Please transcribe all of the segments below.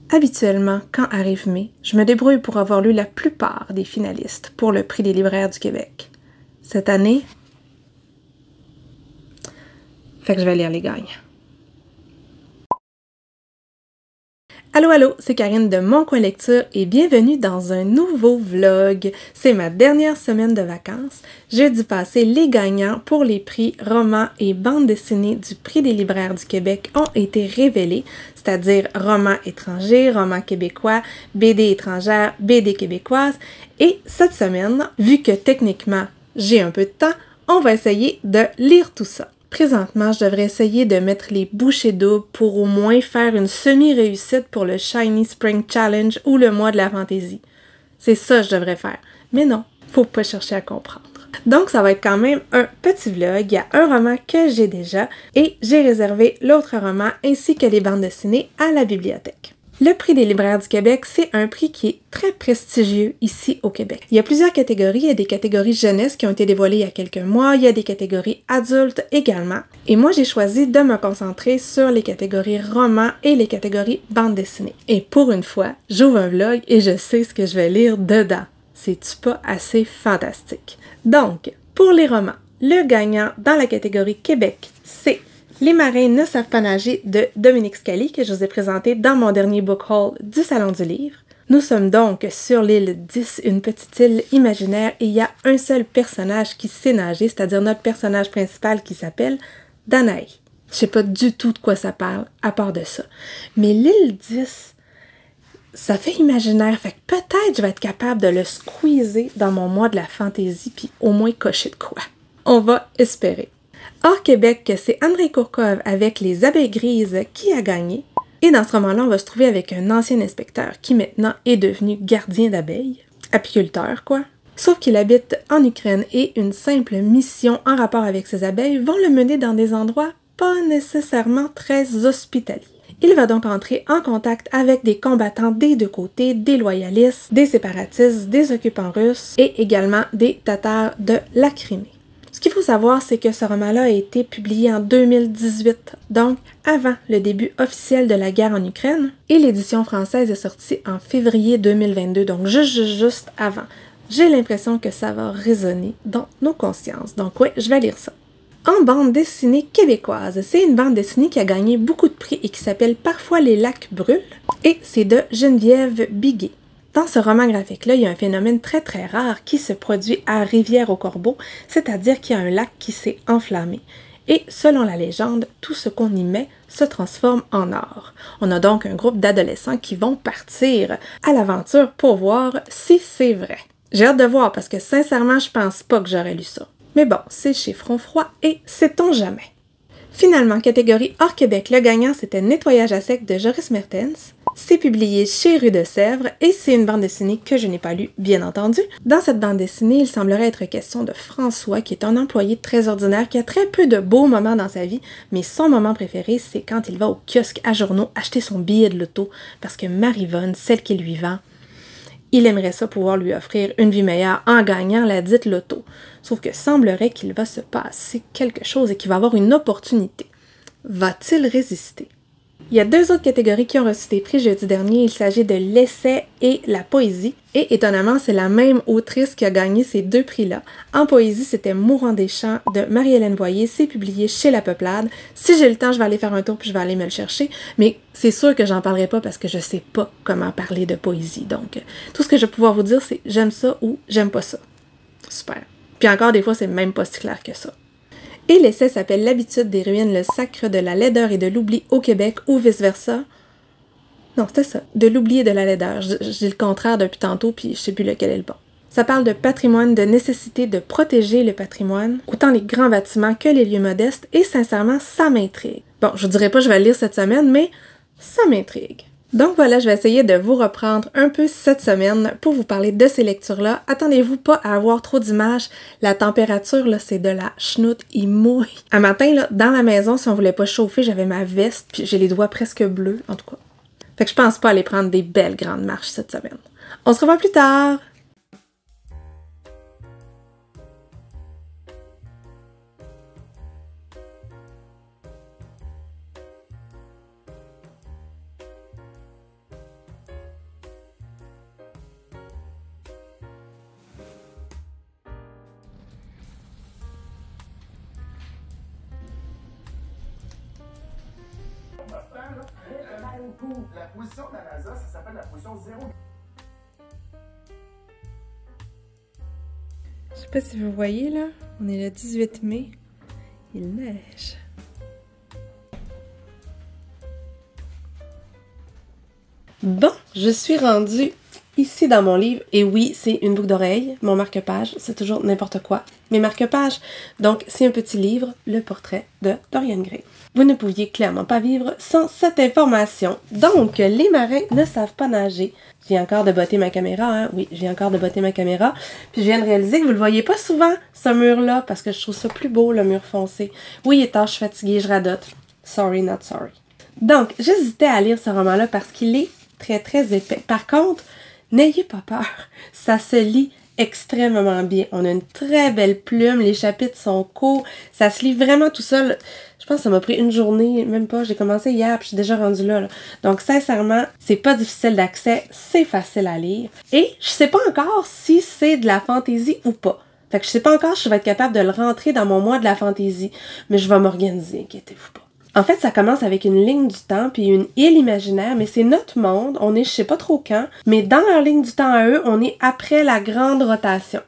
Habituellement, quand arrive mai, je me débrouille pour avoir lu la plupart des finalistes pour le Prix des libraires du Québec. Cette année, fait que je vais lire les gagnants. Allô, allô, c'est Karine de Mon Coin Lecture et bienvenue dans un nouveau vlog. C'est ma dernière semaine de vacances. Jeudi passé, les gagnants pour les prix romans et bandes dessinées du Prix des libraires du Québec ont été révélés, c'est-à-dire romans étrangers, romans québécois, BD étrangères, BD québécoises. Et cette semaine, vu que techniquement j'ai un peu de temps, on va essayer de lire tout ça. Présentement, je devrais essayer de mettre les bouchées doubles pour au moins faire une semi-réussite pour le Shiny Spring Challenge ou le mois de la fantaisie. C'est ça que je devrais faire. Mais non, faut pas chercher à comprendre. Donc, ça va être quand même un petit vlog. Il y a un roman que j'ai déjà et j'ai réservé l'autre roman ainsi que les bandes dessinées à la bibliothèque. Le Prix des libraires du Québec, c'est un prix qui est très prestigieux ici au Québec. Il y a plusieurs catégories. Il y a des catégories jeunesse qui ont été dévoilées il y a quelques mois. Il y a des catégories adultes également. Et moi, j'ai choisi de me concentrer sur les catégories romans et les catégories bande dessinée. Et pour une fois, j'ouvre un vlog et je sais ce que je vais lire dedans. C'est-tu pas assez fantastique? Donc, pour les romans, le gagnant dans la catégorie Québec, c'est Les marins ne savent pas nager de Dominique Scali, que je vous ai présenté dans mon dernier book haul du Salon du Livre. Nous sommes donc sur l'île 10, une petite île imaginaire, et il y a un seul personnage qui sait nager, c'est-à-dire notre personnage principal qui s'appelle Danae. Je sais pas du tout de quoi ça parle, à part de ça. Mais l'île 10, ça fait imaginaire, fait que peut-être je vais être capable de le squeezer dans mon mois de la fantaisie, puis au moins cocher de quoi. On va espérer. Hors Québec, c'est André Courcove avec Les abeilles grises qui a gagné. Et dans ce roman-là, on va se trouver avec un ancien inspecteur qui maintenant est devenu gardien d'abeilles, apiculteur quoi. Sauf qu'il habite en Ukraine et une simple mission en rapport avec ses abeilles vont le mener dans des endroits pas nécessairement très hospitaliers. Il va donc entrer en contact avec des combattants des deux côtés, des loyalistes, des séparatistes, des occupants russes et également des Tatars de la Crimée. Ce qu'il faut savoir, c'est que ce roman-là a été publié en 2018, donc avant le début officiel de la guerre en Ukraine, et l'édition française est sortie en février 2022, donc juste avant. J'ai l'impression que ça va résonner dans nos consciences, donc ouais, je vais lire ça. En bande dessinée québécoise, c'est une bande dessinée qui a gagné beaucoup de prix et qui s'appelle Parfois les lacs brûlent, et c'est de Geneviève Biguet. Dans ce roman graphique-là, il y a un phénomène très très rare qui se produit à Rivière-au-Corbeau, c'est-à-dire qu'il y a un lac qui s'est enflammé. Et selon la légende, tout ce qu'on y met se transforme en or. On a donc un groupe d'adolescents qui vont partir à l'aventure pour voir si c'est vrai. J'ai hâte de voir parce que sincèrement, je pense pas que j'aurais lu ça. Mais bon, c'est chez Frontfroid et sait-on jamais. Finalement, catégorie hors Québec, le gagnant c'était Nettoyage à sec de Joris Mertens. C'est publié chez Rue de Sèvres et c'est une bande dessinée que je n'ai pas lue, bien entendu. Dans cette bande dessinée, il semblerait être question de François, qui est un employé très ordinaire, qui a très peu de beaux moments dans sa vie, mais son moment préféré, c'est quand il va au kiosque à journaux acheter son billet de loto, parce que Marie-Vonne, celle qui lui vend, il aimerait ça pouvoir lui offrir une vie meilleure en gagnant la dite loto. Sauf que semblerait qu'il va se passer quelque chose et qu'il va avoir une opportunité. Va-t-il résister? Il y a deux autres catégories qui ont reçu des prix jeudi dernier. Il s'agit de l'essai et la poésie. Et étonnamment, c'est la même autrice qui a gagné ces deux prix-là. En poésie, c'était Mourant des champs de Marie-Hélène Voyer. C'est publié chez La Peuplade. Si j'ai le temps, je vais aller faire un tour puis je vais aller me le chercher. Mais c'est sûr que j'en parlerai pas parce que je sais pas comment parler de poésie. Donc, tout ce que je vais pouvoir vous dire, c'est j'aime ça ou j'aime pas ça. Super. Puis encore, des fois, c'est même pas si clair que ça. Et l'essai s'appelle L'habitude des ruines, le sacre de la laideur et de l'oubli au Québec, ou vice-versa. Non, c'était ça, de l'oubli et de la laideur. J'ai le contraire depuis tantôt, puis je sais plus lequel est le bon. Ça parle de patrimoine, de nécessité de protéger le patrimoine, autant les grands bâtiments que les lieux modestes, et sincèrement, ça m'intrigue. Bon, je vous dirais pas que je vais le lire cette semaine, mais ça m'intrigue. Donc voilà, je vais essayer de vous reprendre un peu cette semaine pour vous parler de ces lectures-là. Attendez-vous pas à avoir trop d'images. La température, là, c'est de la chenoute, il mouille. Un matin, là, dans la maison, si on voulait pas chauffer, j'avais ma veste, puis j'ai les doigts presque bleus, en tout cas. Fait que je pense pas aller prendre des belles grandes marches cette semaine. On se revoit plus tard! beaucoup. La position de la NASA, ça s'appelle la position 0. Je sais pas si vous voyez là, on est le 18 mai, il neige. Bon, je suis rendue ici dans mon livre, et oui, c'est une boucle d'oreille, mon marque-page, c'est toujours n'importe quoi, mes marque-pages. Donc, c'est un petit livre, le portrait de Dorian Gray. Vous ne pouviez clairement pas vivre sans cette information. Donc, les marins ne savent pas nager. Je viens encore de botter ma caméra, hein? Oui, je viens encore de botter ma caméra. Puis je viens de réaliser que vous le voyez pas souvent, ce mur-là, parce que je trouve ça plus beau, le mur foncé. Oui, il est tard, je suis fatiguée, je radote. Sorry, not sorry. Donc, j'hésitais à lire ce roman-là parce qu'il est très, très épais. Par contre, n'ayez pas peur, ça se lit extrêmement bien. On a une très belle plume, les chapitres sont courts, ça se lit vraiment tout seul. Je pense que ça m'a pris une journée, même pas, j'ai commencé hier puis je suis déjà rendue là. Donc sincèrement, c'est pas difficile d'accès, c'est facile à lire. Et je sais pas encore si c'est de la fantaisie ou pas. Fait que je sais pas encore si je vais être capable de le rentrer dans mon mois de la fantaisie, mais je vais m'organiser, inquiétez-vous pas. En fait, ça commence avec une ligne du temps puis une île imaginaire, mais c'est notre monde, on est je sais pas trop quand, mais dans leur ligne du temps à eux, on est après la grande rotation.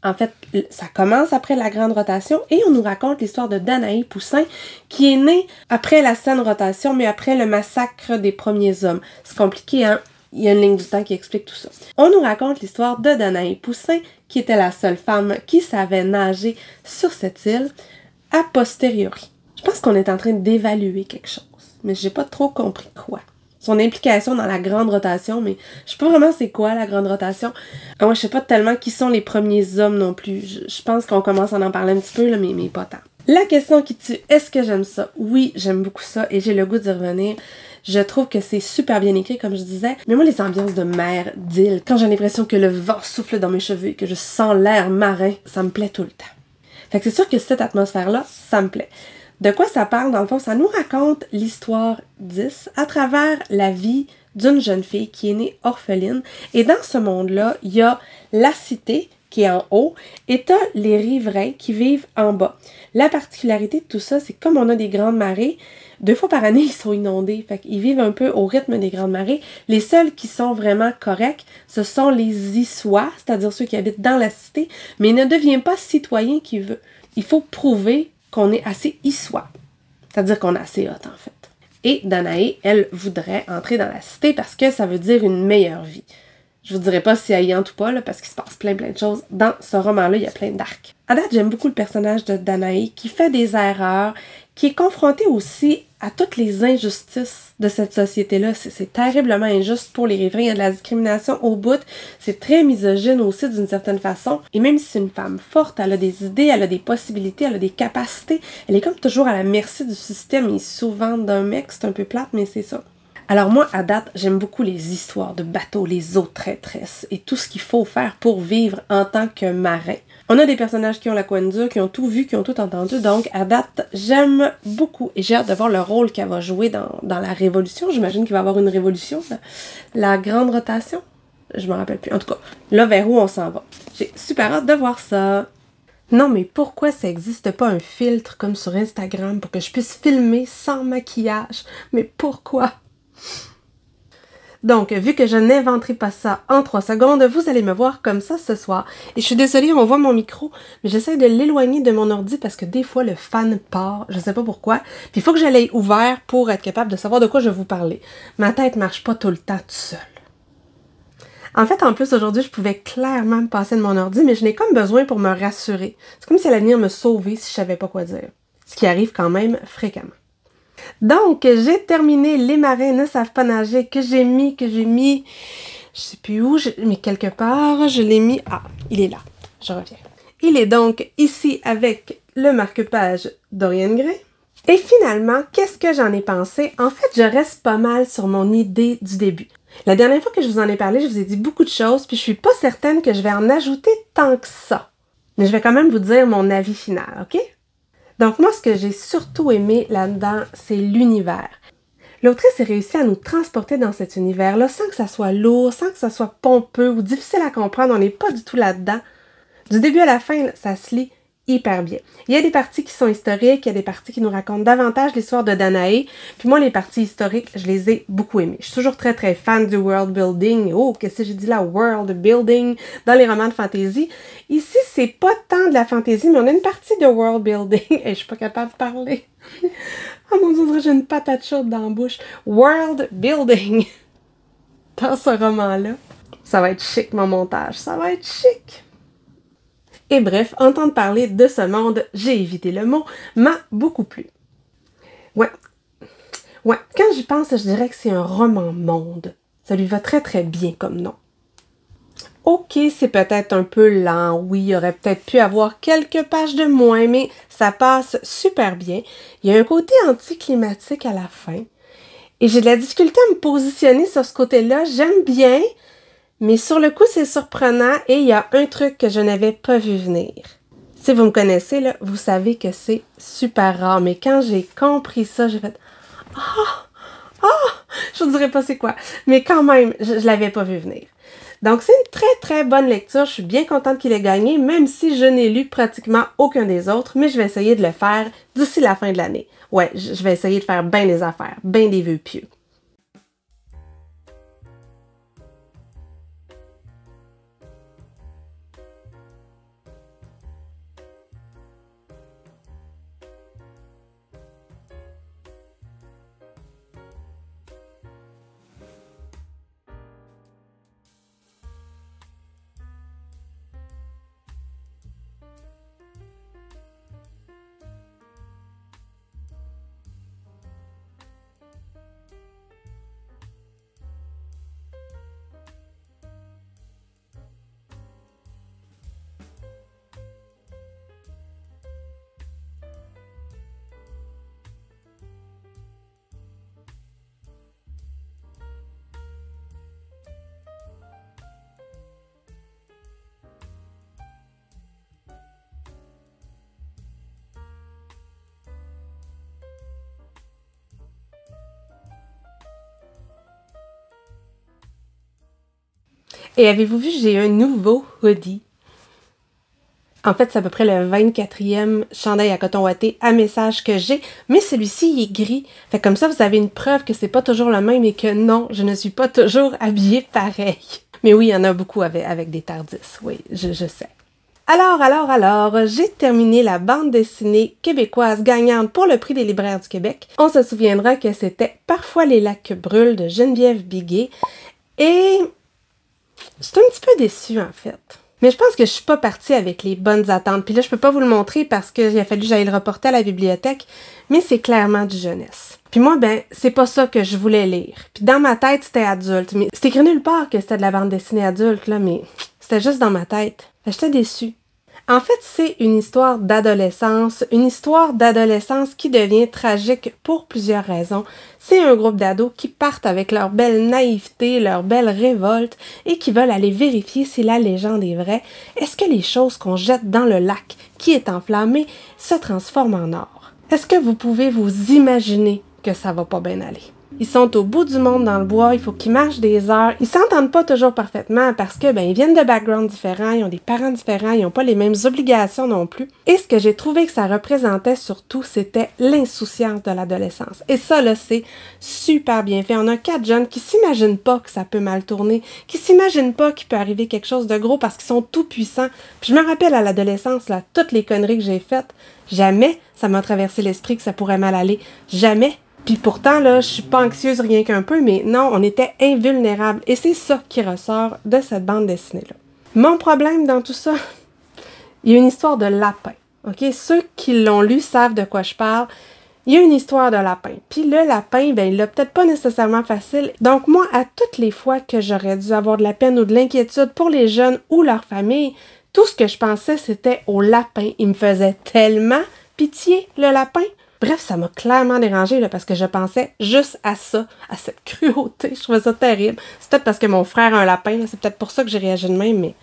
En fait, ça commence après la grande rotation et on nous raconte l'histoire de Danae Poussin qui est née après la saine rotation, mais après le massacre des premiers hommes. C'est compliqué, hein? Il y a une ligne du temps qui explique tout ça. On nous raconte l'histoire de Danae Poussin, qui était la seule femme qui savait nager sur cette île, a posteriori. Je pense qu'on est en train d'évaluer quelque chose, mais j'ai pas trop compris quoi. Son implication dans la grande rotation, mais je sais pas vraiment c'est quoi la grande rotation. Moi, je sais pas tellement qui sont les premiers hommes non plus. Je pense qu'on commence à en parler un petit peu, là, mais pas tant. La question qui tue, est-ce que j'aime ça? Oui, j'aime beaucoup ça et j'ai le goût d'y revenir. Je trouve que c'est super bien écrit, comme je disais. Mais moi, les ambiances de mer, d'île, quand j'ai l'impression que le vent souffle dans mes cheveux et que je sens l'air marin, ça me plaît tout le temps. Fait que c'est sûr que cette atmosphère-là, ça me plaît. De quoi ça parle? Dans le fond, ça nous raconte l'histoire d'Is à travers la vie d'une jeune fille qui est née orpheline. Et dans ce monde-là, il y a la cité qui est en haut et t'as les riverains qui vivent en bas. La particularité de tout ça, c'est que comme on a des grandes marées, 2 fois par année, ils sont inondés. Fait qu'ils vivent un peu au rythme des grandes marées. Les seuls qui sont vraiment corrects, ce sont les Issois, c'est-à-dire ceux qui habitent dans la cité, mais ils ne deviennent pas citoyens qui veulent. Il faut prouver qu'on est assez issois, c'est-à-dire qu'on est assez hot en fait. Et Danae, elle voudrait entrer dans la cité parce que ça veut dire une meilleure vie. Je vous dirai pas si elle y entre ou pas, là, parce qu'il se passe plein de choses. Dans ce roman-là, il y a plein d'arcs. À date, j'aime beaucoup le personnage de Danae qui fait des erreurs, qui est confronté aussi à toutes les injustices de cette société-là. C'est terriblement injuste pour les riverains. Il y a de la discrimination au bout. C'est très misogyne aussi d'une certaine façon. Et même si c'est une femme forte, elle a des idées, elle a des possibilités, elle a des capacités. Elle est comme toujours à la merci du système et souvent d'un mec. C'est un peu plate, mais c'est ça. Alors moi, à date, j'aime beaucoup les histoires de bateaux, les eaux traîtresses et tout ce qu'il faut faire pour vivre en tant que marin. On a des personnages qui ont la couenne dure, qui ont tout vu, qui ont tout entendu, donc à date, j'aime beaucoup et j'ai hâte de voir le rôle qu'elle va jouer dans la révolution. J'imagine qu'il va y avoir une révolution, la grande rotation. Je me rappelle plus. En tout cas, là, vers où on s'en va. J'ai super hâte de voir ça. Non, mais pourquoi ça n'existe pas un filtre comme sur Instagram pour que je puisse filmer sans maquillage? Mais pourquoi? Donc, vu que je n'inventerai pas ça en 3 secondes, vous allez me voir comme ça ce soir. Et je suis désolée, on voit mon micro, mais j'essaie de l'éloigner de mon ordi parce que des fois, le fan part, je sais pas pourquoi. Puis il faut que je l'aie ouvert pour être capable de savoir de quoi je vais vous parler. Ma tête marche pas tout le temps tout seul. En fait, en plus, aujourd'hui, je pouvais clairement me passer de mon ordi, mais je n'ai comme besoin pour me rassurer. C'est comme si elle allait venir me sauver si je savais pas quoi dire. Ce qui arrive quand même fréquemment. Donc, j'ai terminé Les marins ne savent pas nager que j'ai mis, je sais plus où, mais quelque part, je l'ai mis, ah, il est là, je reviens. Il est donc ici avec le marque-page Dorian Gray. Et finalement, qu'est-ce que j'en ai pensé? En fait, je reste pas mal sur mon idée du début. La dernière fois que je vous en ai parlé, je vous ai dit beaucoup de choses, puis je suis pas certaine que je vais en ajouter tant que ça. Mais je vais quand même vous dire mon avis final, ok? Donc moi, ce que j'ai surtout aimé là-dedans, c'est l'univers. L'autrice a réussi à nous transporter dans cet univers-là sans que ça soit lourd, sans que ça soit pompeux ou difficile à comprendre. On n'est pas du tout là-dedans. Du début à la fin, ça se lit hyper bien. Il y a des parties qui sont historiques, il y a des parties qui nous racontent davantage l'histoire de Danae, puis moi, les parties historiques, je les ai beaucoup aimées. Je suis toujours très, très fan du world building. Oh, qu'est-ce que j'ai dit là? World building dans les romans de fantasy. Ici, c'est pas tant de la fantasy, mais on a une partie de world building. Et je suis pas capable de parler. Oh mon Dieu, j'ai une patate chaude dans la bouche. World building dans ce roman-là. Ça va être chic, mon montage. Ça va être chic. Et bref, entendre parler de ce monde, j'ai évité le mot, m'a beaucoup plu. Ouais, quand j'y pense, je dirais que c'est un roman-monde. Ça lui va très très bien comme nom. Ok, c'est peut-être un peu lent, oui, il aurait peut-être pu avoir quelques pages de moins, mais ça passe super bien. Il y a un côté anticlimatique à la fin. Et j'ai de la difficulté à me positionner sur ce côté-là. J'aime bien, mais sur le coup, c'est surprenant et il y a un truc que je n'avais pas vu venir. Si vous me connaissez, là, vous savez que c'est super rare, mais quand j'ai compris ça, j'ai fait « Ah! Je vous dirais pas c'est quoi. » Mais quand même, je l'avais pas vu venir. Donc, c'est une très, très bonne lecture. Je suis bien contente qu'il ait gagné, même si je n'ai lu pratiquement aucun des autres, mais je vais essayer de le faire d'ici la fin de l'année. Ouais, je vais essayer de faire bien des affaires, bien des vœux pieux. Et avez-vous vu, j'ai un nouveau hoodie. En fait, c'est à peu près le 24e chandail à coton ouaté à message que j'ai, mais celui-ci, il est gris. Fait comme ça, vous avez une preuve que c'est pas toujours le même et que non, je ne suis pas toujours habillée pareil. Mais oui, il y en a beaucoup avec des tardis, oui, je sais. Alors, j'ai terminé la bande dessinée québécoise gagnante pour le prix des libraires du Québec. On se souviendra que c'était Parfois les lacs brûlent de Geneviève Biguet. Et j'étais un petit peu déçue, en fait. Mais je pense que je suis pas partie avec les bonnes attentes. Puis là, je peux pas vous le montrer parce qu'il a fallu que j'aille le reporter à la bibliothèque, mais c'est clairement du jeunesse. Puis moi, c'est pas ça que je voulais lire. Puis dans ma tête, c'était adulte. Mais c'était écrit nulle part que c'était de la bande dessinée adulte, là, mais c'était juste dans ma tête. J'étais déçue. En fait, c'est une histoire d'adolescence qui devient tragique pour plusieurs raisons. C'est un groupe d'ados qui partent avec leur belle naïveté, leur belle révolte et qui veulent aller vérifier si la légende est vraie. Est-ce que les choses qu'on jette dans le lac qui est enflammé se transforment en or? Est-ce que vous pouvez vous imaginer que ça va pas bien aller? Ils sont au bout du monde dans le bois, il faut qu'ils marchent des heures. Ils s'entendent pas toujours parfaitement parce que, ils viennent de backgrounds différents, ils ont des parents différents, ils n'ont pas les mêmes obligations non plus. Et ce que j'ai trouvé que ça représentait surtout, c'était l'insouciance de l'adolescence. Et ça, là, c'est super bien fait. On a 4 jeunes qui s'imaginent pas que ça peut mal tourner, qui s'imaginent pas qu'il peut arriver quelque chose de gros parce qu'ils sont tout puissants. Puis je me rappelle à l'adolescence, là, toutes les conneries que j'ai faites, jamais ça m'a traversé l'esprit que ça pourrait mal aller. Jamais. Puis pourtant, là, je suis pas anxieuse rien qu'un peu, mais non, on était invulnérables. Et c'est ça qui ressort de cette bande dessinée-là. Mon problème dans tout ça, il y a une histoire de lapin. OK? Ceux qui l'ont lu savent de quoi je parle. Il y a une histoire de lapin. Puis le lapin, il l'a peut-être pas nécessairement facile. Donc moi, à toutes les fois que j'aurais dû avoir de la peine ou de l'inquiétude pour les jeunes ou leur famille, tout ce que je pensais, c'était au lapin. Il me faisait tellement pitié, le lapin. Bref, ça m'a clairement dérangée là, parce que je pensais juste à ça, à cette cruauté. Je trouvais ça terrible. C'est peut-être parce que mon frère a un lapin, c'est peut-être pour ça que j'ai réagi de même, mais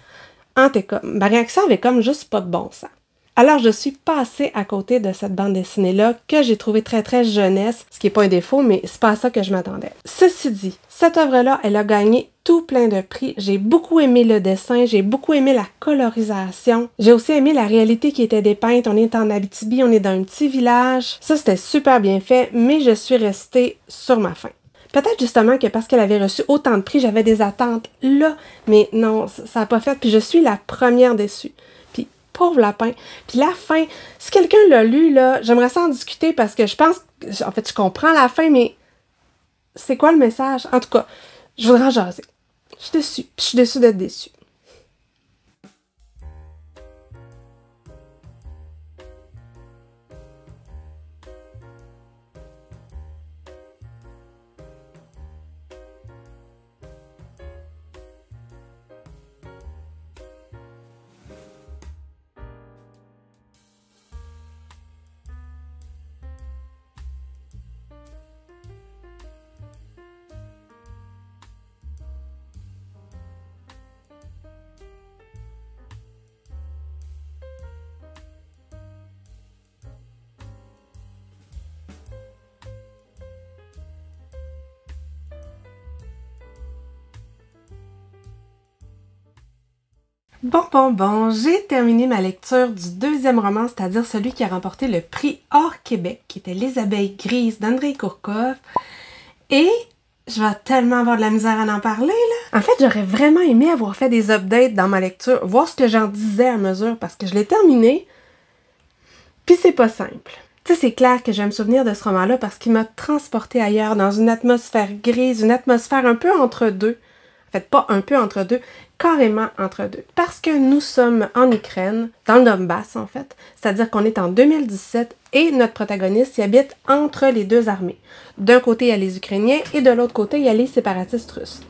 en tout cas, ma réaction avait comme juste pas de bon sens. Alors, je suis passée à côté de cette bande dessinée-là que j'ai trouvée très, très jeunesse, ce qui n'est pas un défaut, mais c'est pas à ça que je m'attendais. Ceci dit, cette œuvre-là, elle a gagné tout plein de prix. J'ai beaucoup aimé le dessin, j'ai beaucoup aimé la colorisation. J'ai aussi aimé la réalité qui était dépeinte. On est en Abitibi, on est dans un petit village. Ça, c'était super bien fait, mais je suis restée sur ma faim. Peut-être justement que parce qu'elle avait reçu autant de prix, j'avais des attentes là, mais non, ça n'a pas fait, puis je suis la première déçue. Puis pauvre lapin. Puis la fin, si quelqu'un l'a lu, là, j'aimerais ça en discuter parce que je pense, en fait, je comprends la fin, mais c'est quoi le message? En tout cas, je voudrais en jaser. Je suis déçue, puis je suis déçue d'être déçue. Bon, j'ai terminé ma lecture du deuxième roman, c'est-à-dire celui qui a remporté le prix hors Québec, qui était Les Abeilles grises d'Andrei Kourkov. Et je vais tellement avoir de la misère à en parler, là. En fait, j'aurais vraiment aimé avoir fait des updates dans ma lecture, voir ce que j'en disais à mesure, parce que je l'ai terminé, puis c'est pas simple. Tu sais, c'est clair que je vais me souvenir de ce roman-là parce qu'il m'a transporté ailleurs, dans une atmosphère grise, une atmosphère un peu entre deux. En fait, pas un peu entre deux, carrément entre deux. Parce que nous sommes en Ukraine, dans le Donbass en fait, c'est-à-dire qu'on est en 2017 et notre protagoniste y habite entre les deux armées. D'un côté, il y a les Ukrainiens et de l'autre côté, il y a les séparatistes russes.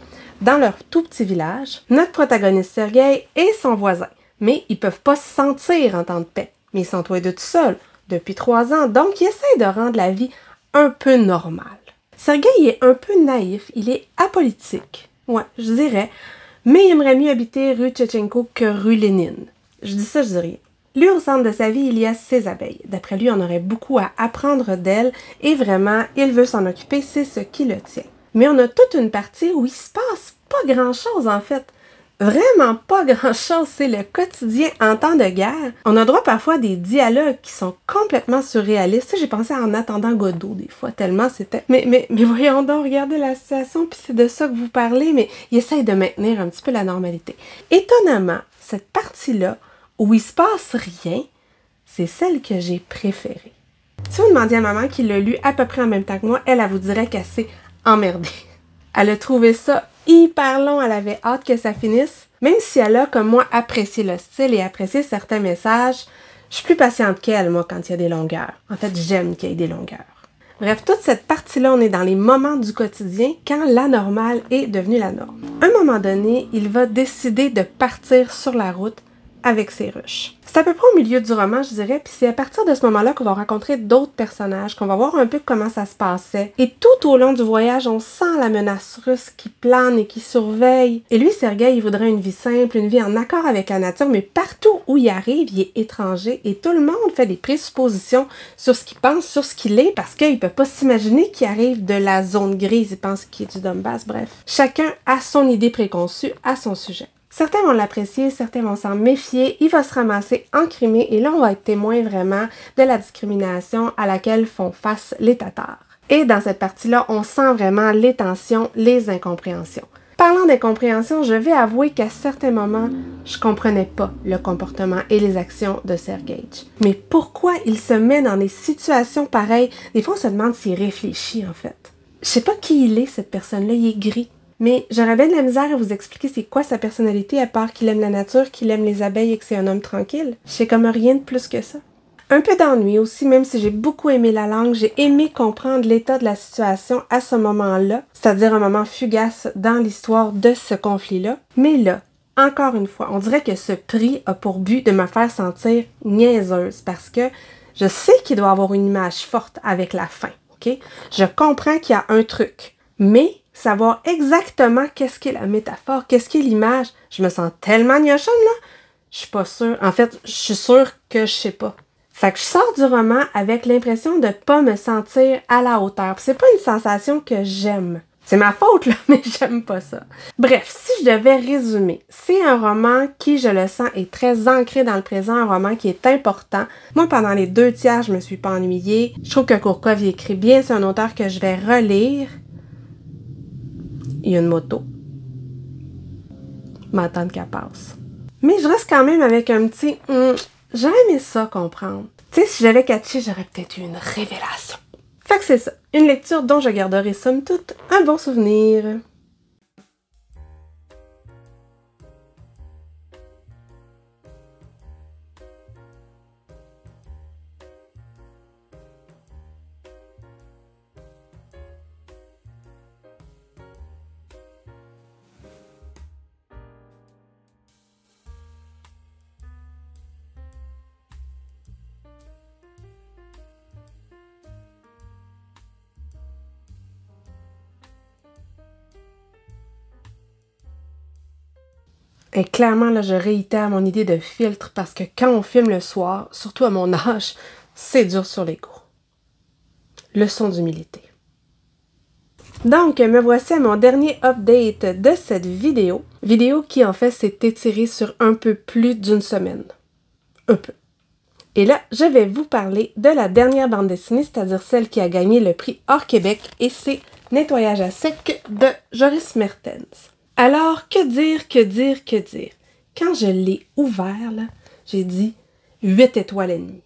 Dans leur tout petit village, notre protagoniste Sergueï est son voisin, mais ils peuvent pas se sentir en temps de paix. Mais ils sont tous les deux tout seuls, depuis 3 ans, donc ils essaient de rendre la vie un peu normale. Sergueï est un peu naïf, il est apolitique. Ouais, je dirais. Mais il aimerait mieux habiter rue Tchetchenko que rue Lénine. Je dis ça, je dis rien. Lui, au centre de sa vie, il y a ses abeilles. D'après lui, on aurait beaucoup à apprendre d'elles et vraiment, il veut s'en occuper, c'est ce qui le tient. Mais on a toute une partie où il se passe pas grand-chose en fait. Vraiment pas grand-chose, c'est le quotidien en temps de guerre. On a droit parfois à des dialogues qui sont complètement surréalistes. J'ai pensé à En attendant Godot des fois, tellement c'était... Mais voyons donc, regardez la situation, puis c'est de ça que vous parlez, mais il essaye de maintenir un petit peu la normalité. Étonnamment, cette partie-là, où il se passe rien, c'est celle que j'ai préférée. Si vous demandiez à maman qui l'a lu à peu près en même temps que moi, elle vous dirait qu'elle s'est emmerdée. Elle a trouvé ça hyper long, elle avait hâte que ça finisse. Même si elle a, comme moi, apprécié le style et apprécié certains messages, je suis plus patiente qu'elle, moi, quand il y a des longueurs. En fait, j'aime qu'il y ait des longueurs. Bref, toute cette partie-là, on est dans les moments du quotidien quand la normale est devenue la norme. À un moment donné, il va décider de partir sur la route avec ses ruches. C'est à peu près au milieu du roman, je dirais, puis c'est à partir de ce moment-là qu'on va rencontrer d'autres personnages, qu'on va voir un peu comment ça se passait. Et tout au long du voyage, on sent la menace russe qui plane et qui surveille. Et lui, Sergueï, il voudrait une vie simple, une vie en accord avec la nature, mais partout où il arrive, il est étranger et tout le monde fait des présuppositions sur ce qu'il pense, sur ce qu'il est, parce qu'il peut pas s'imaginer qu'il arrive de la zone grise, il pense qu'il est du Donbass, bref. Chacun a son idée préconçue à son sujet. Certains vont l'apprécier, certains vont s'en méfier, il va se ramasser encrimé et là on va être témoin vraiment de la discrimination à laquelle font face les Tatars. Et dans cette partie-là, on sent vraiment les tensions, les incompréhensions. Parlant d'incompréhension, je vais avouer qu'à certains moments, je comprenais pas le comportement et les actions de Sergueï. Mais pourquoi il se met dans des situations pareilles? Des fois on se demande s'il réfléchit en fait. Je sais pas qui il est cette personne-là, il est gris. Mais j'aurais bien de la misère à vous expliquer c'est quoi sa personnalité à part qu'il aime la nature, qu'il aime les abeilles et que c'est un homme tranquille. Je sais comme rien de plus que ça. Un peu d'ennui aussi, même si j'ai beaucoup aimé la langue, j'ai aimé comprendre l'état de la situation à ce moment-là, c'est-à-dire un moment fugace dans l'histoire de ce conflit-là. Mais là, encore une fois, on dirait que ce prix a pour but de me faire sentir niaiseuse parce que je sais qu'il doit avoir une image forte avec la fin, ok? Je comprends qu'il y a un truc, mais savoir exactement qu'est-ce qu'est la métaphore, qu'est-ce qu'est l'image. Je me sens tellement gnochonne, là. je suis pas sûre. En fait, je suis sûre que je sais pas. Fait que je sors du roman avec l'impression de pas me sentir à la hauteur. Puis c'est pas une sensation que j'aime. C'est ma faute, là, mais j'aime pas ça. Bref, si je devais résumer, c'est un roman qui, je le sens, est très ancré dans le présent, un roman qui est important. Moi, pendant les 2 tiers, je me suis pas ennuyée. Je trouve que Kourkov, il écrit bien, c'est un auteur que je vais relire. Il y a une moto. M'attendre qu'elle passe. Mais je reste quand même avec un petit j'aurais aimé ça comprendre. Tu sais, si j'avais catché, j'aurais peut-être eu une révélation. Fait que c'est ça, une lecture dont je garderai somme toute un bon souvenir. Et clairement, là, je réitère mon idée de filtre parce que quand on filme le soir, surtout à mon âge, c'est dur sur les cours. Leçon d'humilité. Donc, me voici à mon dernier update de cette vidéo. Vidéo qui, en fait, s'est étirée sur un peu plus d'une semaine. Un peu. Et là, je vais vous parler de la dernière bande dessinée, c'est-à-dire celle qui a gagné le prix hors Québec, et c'est Nettoyage à sec de Joris Mertens. Alors, que dire? Quand je l'ai ouvert, là, j'ai dit 8 étoiles et demie.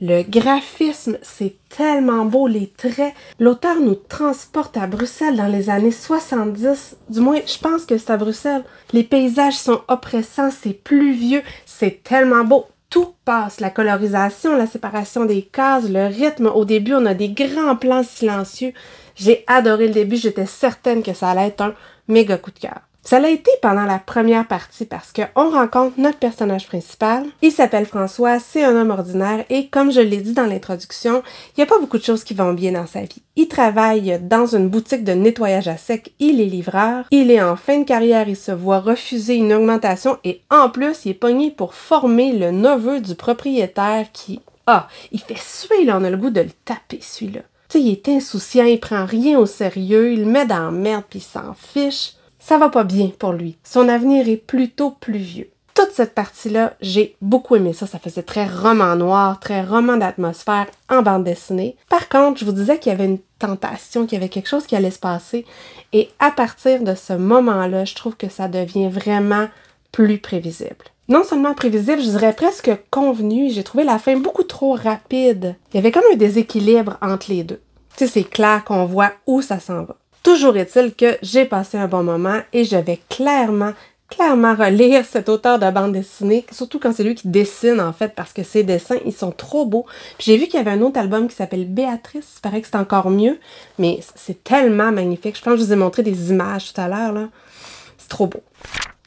Le graphisme, c'est tellement beau, les traits. L'auteur nous transporte à Bruxelles dans les années 70. Du moins, je pense que c'est à Bruxelles. Les paysages sont oppressants, c'est pluvieux, c'est tellement beau. Tout passe, la colorisation, la séparation des cases, le rythme. Au début, on a des grands plans silencieux. J'ai adoré le début, j'étais certaine que ça allait être un méga coup de cœur. Ça l'a été pendant la première partie parce qu'on rencontre notre personnage principal. Il s'appelle François, c'est un homme ordinaire et comme je l'ai dit dans l'introduction, il n'y a pas beaucoup de choses qui vont bien dans sa vie. Il travaille dans une boutique de nettoyage à sec, il est livreur, il est en fin de carrière, il se voit refuser une augmentation et en plus, il est pogné pour former le neveu du propriétaire qui... il fait suer, là, on a le goût de le taper, celui-là. Tu sais, il est insouciant, il prend rien au sérieux, il le met dans la merde puis il s'en fiche. Ça va pas bien pour lui. Son avenir est plutôt pluvieux. Toute cette partie-là, j'ai beaucoup aimé ça. Ça faisait très roman noir, très roman d'atmosphère en bande dessinée. Par contre, je vous disais qu'il y avait une tentation, qu'il y avait quelque chose qui allait se passer. Et à partir de ce moment-là, je trouve que ça devient vraiment plus prévisible. Non seulement prévisible, je dirais presque convenu. J'ai trouvé la fin beaucoup trop rapide. Il y avait comme un déséquilibre entre les deux. Tu sais, c'est clair qu'on voit où ça s'en va. Toujours est-il que j'ai passé un bon moment et je vais clairement relire cet auteur de bande dessinée, surtout quand c'est lui qui dessine en fait, parce que ses dessins, ils sont trop beaux. Puis j'ai vu qu'il y avait un autre album qui s'appelle Béatrice, il paraît que c'est encore mieux, mais c'est tellement magnifique. Je pense que je vous ai montré des images tout à l'heure, là. C'est trop beau.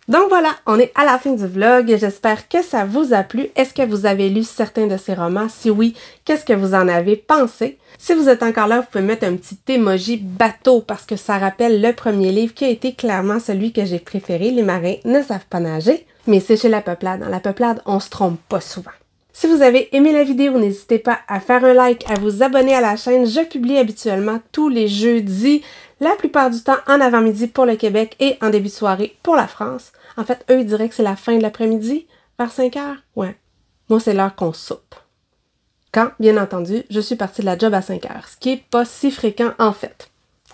Donc voilà, on est à la fin du vlog. J'espère que ça vous a plu. Est-ce que vous avez lu certains de ces romans? Si oui, qu'est-ce que vous en avez pensé? Si vous êtes encore là, vous pouvez mettre un petit emoji bateau parce que ça rappelle le premier livre qui a été clairement celui que j'ai préféré. Les marins ne savent pas nager, mais c'est chez La Peuplade. Dans La Peuplade, on se trompe pas souvent. Si vous avez aimé la vidéo, n'hésitez pas à faire un like, à vous abonner à la chaîne. Je publie habituellement tous les jeudis, la plupart du temps en avant-midi pour le Québec et en début de soirée pour la France. En fait, eux, ils diraient que c'est la fin de l'après-midi, vers 5 heures. Ouais. Moi, c'est l'heure qu'on soupe. Quand, bien entendu, je suis partie de la job à 5 heures, ce qui est pas si fréquent en fait.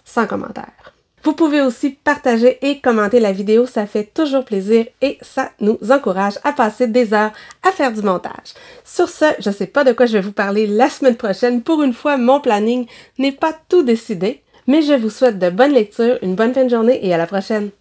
Sans commentaire. Vous pouvez aussi partager et commenter la vidéo, ça fait toujours plaisir et ça nous encourage à passer des heures à faire du montage. Sur ce, je sais pas de quoi je vais vous parler la semaine prochaine. Pour une fois, mon planning n'est pas tout décidé, mais je vous souhaite de bonnes lectures, une bonne fin de journée et à la prochaine!